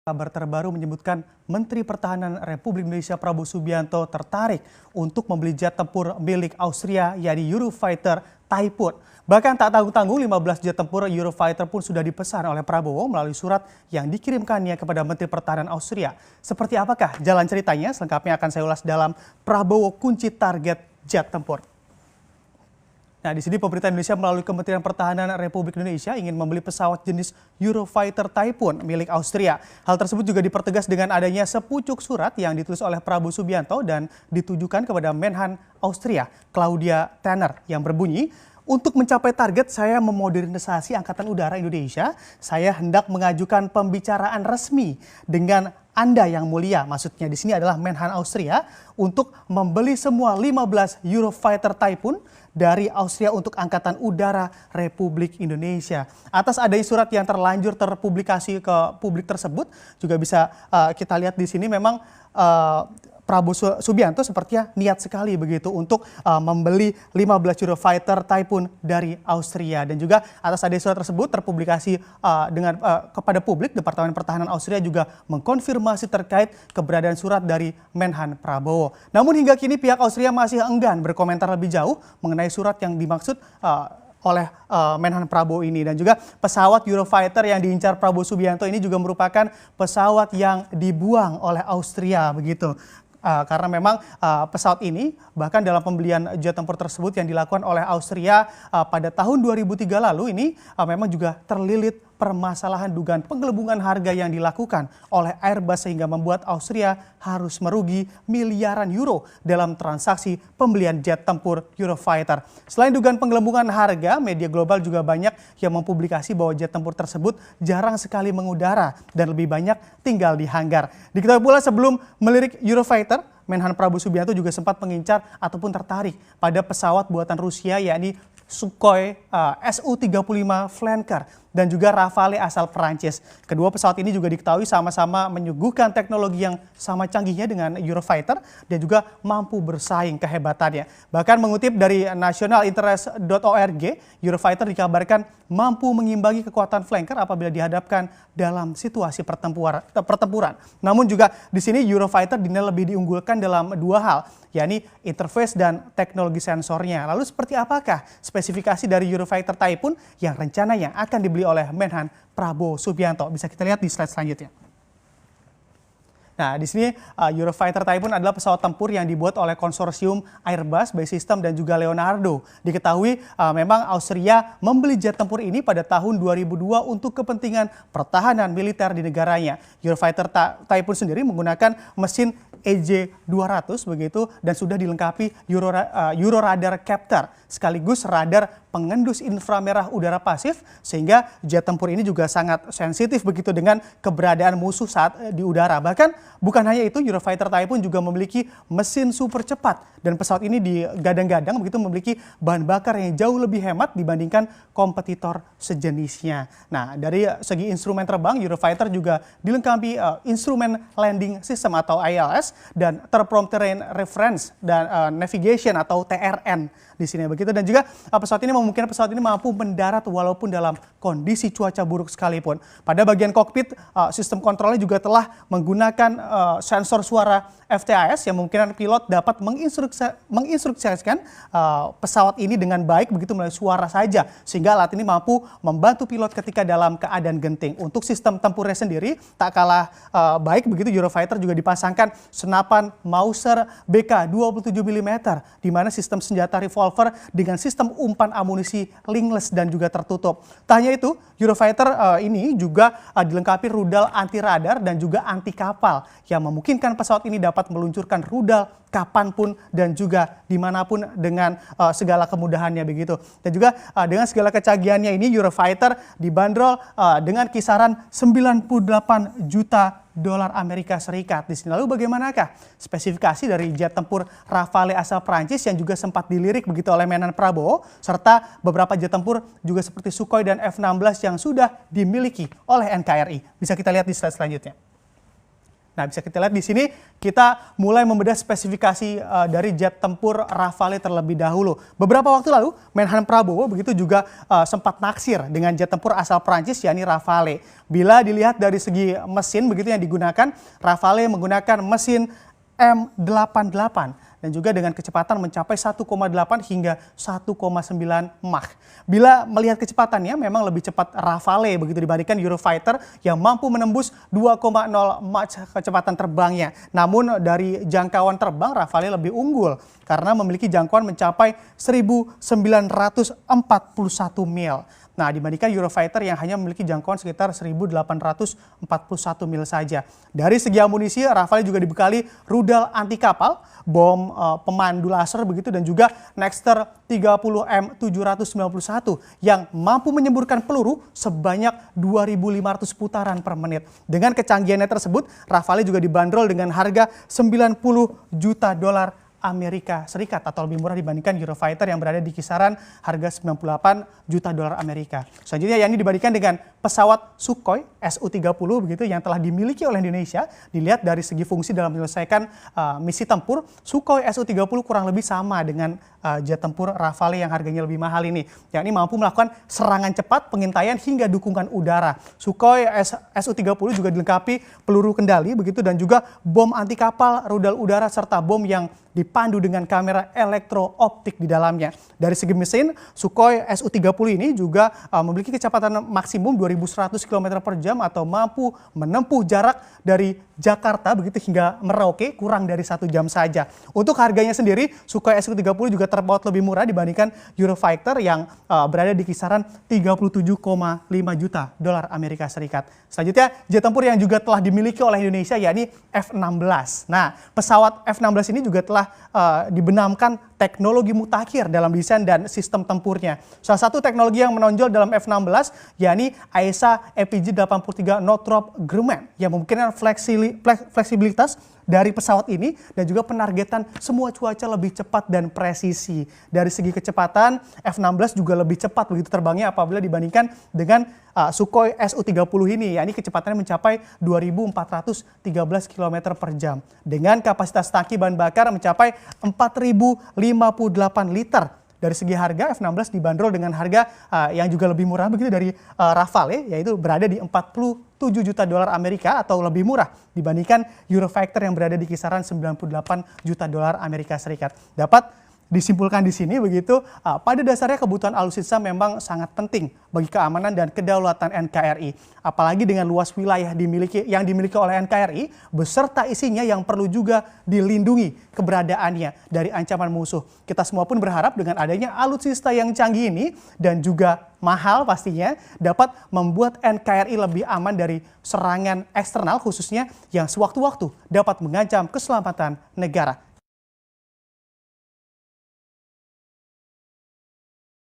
Kabar terbaru menyebutkan Menteri Pertahanan Republik Indonesia Prabowo Subianto tertarik untuk membeli jet tempur milik Austria yakni Eurofighter Typhoon. Bahkan tak tanggung-tanggung 15 jet tempur Eurofighter pun sudah dipesan oleh Prabowo melalui surat yang dikirimkannya kepada Menteri Pertahanan Austria. Seperti apakah jalan ceritanya? Selengkapnya akan saya ulas dalam Prabowo kunci target jet tempur. Nah, di sini pemerintah Indonesia melalui Kementerian Pertahanan Republik Indonesia ingin membeli pesawat jenis Eurofighter Typhoon milik Austria. Hal tersebut juga dipertegas dengan adanya sepucuk surat yang ditulis oleh Prabowo Subianto dan ditujukan kepada Menhan Austria, Claudia Tanner, yang berbunyi, untuk mencapai target saya memodernisasi Angkatan Udara Indonesia, saya hendak mengajukan pembicaraan resmi dengan Anda yang mulia, maksudnya di sini adalah Menhan Austria, untuk membeli semua 15 Eurofighter Typhoon dari Austria untuk Angkatan Udara Republik Indonesia. Atas adanya surat yang terlanjur terpublikasi ke publik tersebut, juga bisa kita lihat di sini memang Prabowo Subianto sepertinya niat sekali begitu untuk membeli 15 Eurofighter Typhoon dari Austria. Dan juga atas adanya surat tersebut terpublikasi kepada publik, Departemen Pertahanan Austria juga mengkonfirmasi terkait keberadaan surat dari Menhan Prabowo. Namun hingga kini pihak Austria masih enggan berkomentar lebih jauh mengenai surat yang dimaksud oleh Menhan Prabowo ini. Dan juga pesawat Eurofighter yang diincar Prabowo Subianto ini juga merupakan pesawat yang dibuang oleh Austria begitu. Karena memang pesawat ini bahkan dalam pembelian jet tempur tersebut yang dilakukan oleh Austria pada tahun 2003 lalu ini memang juga terlilit permasalahan dugaan penggelembungan harga yang dilakukan oleh Airbus sehingga membuat Austria harus merugi miliaran euro dalam transaksi pembelian jet tempur Eurofighter. Selain dugaan penggelembungan harga, media global juga banyak yang mempublikasi bahwa jet tempur tersebut jarang sekali mengudara dan lebih banyak tinggal di hanggar. Diketahui pula sebelum melirik Eurofighter, Menhan Prabowo Subianto juga sempat mengincar ataupun tertarik pada pesawat buatan Rusia yakni Sukhoi Su-35 Flanker dan juga Rafale asal Perancis. Kedua pesawat ini juga diketahui sama-sama menyuguhkan teknologi yang sama canggihnya dengan Eurofighter dan juga mampu bersaing kehebatannya. Bahkan mengutip dari nationalinterest.org, Eurofighter dikabarkan mampu mengimbangi kekuatan flanker apabila dihadapkan dalam situasi pertempuran. Namun juga di sini Eurofighter dinilai lebih diunggulkan dalam dua hal, yakni interface dan teknologi sensornya. Lalu seperti apakah spesifikasi dari Eurofighter Typhoon yang rencananya akan dibeli oleh Menhan Prabowo Subianto? Bisa kita lihat di slide selanjutnya. Nah, di sini Eurofighter Typhoon adalah pesawat tempur yang dibuat oleh konsorsium Airbus, BAE Systems dan juga Leonardo. Diketahui memang Austria membeli jet tempur ini pada tahun 2002 untuk kepentingan pertahanan militer di negaranya. Eurofighter Typhoon sendiri menggunakan mesin EJ200 begitu dan sudah dilengkapi Euroradar Captor sekaligus radar pengendus inframerah udara pasif sehingga jet tempur ini juga sangat sensitif begitu dengan keberadaan musuh saat di udara. Bahkan bukan hanya itu, Eurofighter Typhoon juga memiliki mesin super cepat dan pesawat ini digadang-gadang begitu memiliki bahan bakar yang jauh lebih hemat dibandingkan kompetitor sejenisnya. Nah, dari segi instrumen terbang, Eurofighter juga dilengkapi instrumen landing system atau ILS dan Terraform Terrain Reference dan Navigation atau TRN di sini begitu. Dan juga pesawat ini memungkinkan pesawat ini mampu mendarat walaupun dalam kondisi cuaca buruk sekalipun. Pada bagian kokpit, sistem kontrolnya juga telah menggunakan sensor suara FTIS yang memungkinkan pilot dapat menginstruksikan pesawat ini dengan baik begitu melalui suara saja sehingga alat ini mampu membantu pilot ketika dalam keadaan genting. Untuk sistem tempurnya sendiri tak kalah baik begitu, Eurofighter juga dipasangkan senapan Mauser BK 27 mm di mana sistem senjata revolver dengan sistem umpan amunisi lingless dan juga tertutup. Tak hanya itu, Eurofighter ini juga dilengkapi rudal anti radar dan juga anti kapal yang memungkinkan pesawat ini dapat meluncurkan rudal kapanpun dan juga dimanapun dengan segala kemudahannya begitu. Dan juga dengan segala kecanggihannya ini Eurofighter dibanderol dengan kisaran 98 juta dolar Amerika Serikat di sini. Lalu bagaimanakah spesifikasi dari jet tempur Rafale asal Prancis yang juga sempat dilirik begitu oleh Menhan Prabowo serta beberapa jet tempur juga seperti Sukhoi dan F-16 yang sudah dimiliki oleh NKRI. Bisa kita lihat di slide selanjutnya. Nah, bisa kita lihat di sini kita mulai membedah spesifikasi dari jet tempur Rafale terlebih dahulu. Beberapa waktu lalu, Menhan Prabowo begitu juga sempat naksir dengan jet tempur asal Prancis yakni Rafale. Bila dilihat dari segi mesin begitu yang digunakan, Rafale menggunakan mesin M88 dan juga dengan kecepatan mencapai 1,8 hingga 1,9 Mach. Bila melihat kecepatannya memang lebih cepat Rafale begitu dibandingkan Eurofighter yang mampu menembus 2,0 Mach kecepatan terbangnya. Namun dari jangkauan terbang Rafale lebih unggul karena memiliki jangkauan mencapai 1.941 mil. Nah, dibandingkan Eurofighter yang hanya memiliki jangkauan sekitar 1.841 mil saja. Dari segi amunisi, Rafale juga dibekali rudal anti kapal, bom pemandu laser begitu dan juga Nexter 30M791 yang mampu menyemburkan peluru sebanyak 2.500 putaran per menit. Dengan kecanggihannya tersebut, Rafale juga dibanderol dengan harga $90 juta Amerika Serikat atau lebih murah dibandingkan Eurofighter yang berada di kisaran harga $98 juta Amerika. Selanjutnya yang ini dibandingkan dengan pesawat Sukhoi Su-30 begitu yang telah dimiliki oleh Indonesia. Dilihat dari segi fungsi dalam menyelesaikan misi tempur, Sukhoi Su-30 kurang lebih sama dengan jet tempur Rafale yang harganya lebih mahal ini. Yang ini mampu melakukan serangan cepat, pengintaian hingga dukungan udara. Sukhoi Su-30 juga dilengkapi peluru kendali begitu dan juga bom anti kapal, rudal udara serta bom yang dipandu dengan kamera elektro-optik di dalamnya. Dari segi mesin, Sukhoi Su-30 ini juga memiliki kecepatan maksimum 2.100 km per jam atau mampu menempuh jarak dari Jakarta begitu hingga Merauke kurang dari 1 jam saja. Untuk harganya sendiri, Sukhoi Su-30 juga terpaut lebih murah dibandingkan Eurofighter yang berada di kisaran $37,5 juta Amerika Serikat. Selanjutnya, jet tempur yang juga telah dimiliki oleh Indonesia yakni F-16. Nah, pesawat F-16 ini juga telah dibenamkan teknologi mutakhir dalam desain dan sistem tempurnya. Salah satu teknologi yang menonjol dalam F-16 yakni AESA APG-83 Northrop Grumman yang memungkinkan fleksibilitas dari pesawat ini dan juga penargetan semua cuaca lebih cepat dan presisi. Dari segi kecepatan, F-16 juga lebih cepat begitu terbangnya apabila dibandingkan dengan Sukhoi Su-30 ini, yakni kecepatannya mencapai 2.413 km per jam. Dengan kapasitas tangki bahan bakar mencapai 4.058 liter. Dari segi harga, F-16 dibanderol dengan harga yang juga lebih murah begitu dari Rafale, yaitu berada di $47 juta Amerika atau lebih murah dibandingkan Eurofighter yang berada di kisaran $98 juta Amerika Serikat. Dapat disimpulkan di sini begitu, pada dasarnya kebutuhan alutsista memang sangat penting bagi keamanan dan kedaulatan NKRI. Apalagi dengan luas wilayah yang dimiliki oleh NKRI beserta isinya yang perlu juga dilindungi keberadaannya dari ancaman musuh. Kita semua pun berharap dengan adanya alutsista yang canggih ini dan juga mahal pastinya dapat membuat NKRI lebih aman dari serangan eksternal khususnya yang sewaktu-waktu dapat mengancam keselamatan negara.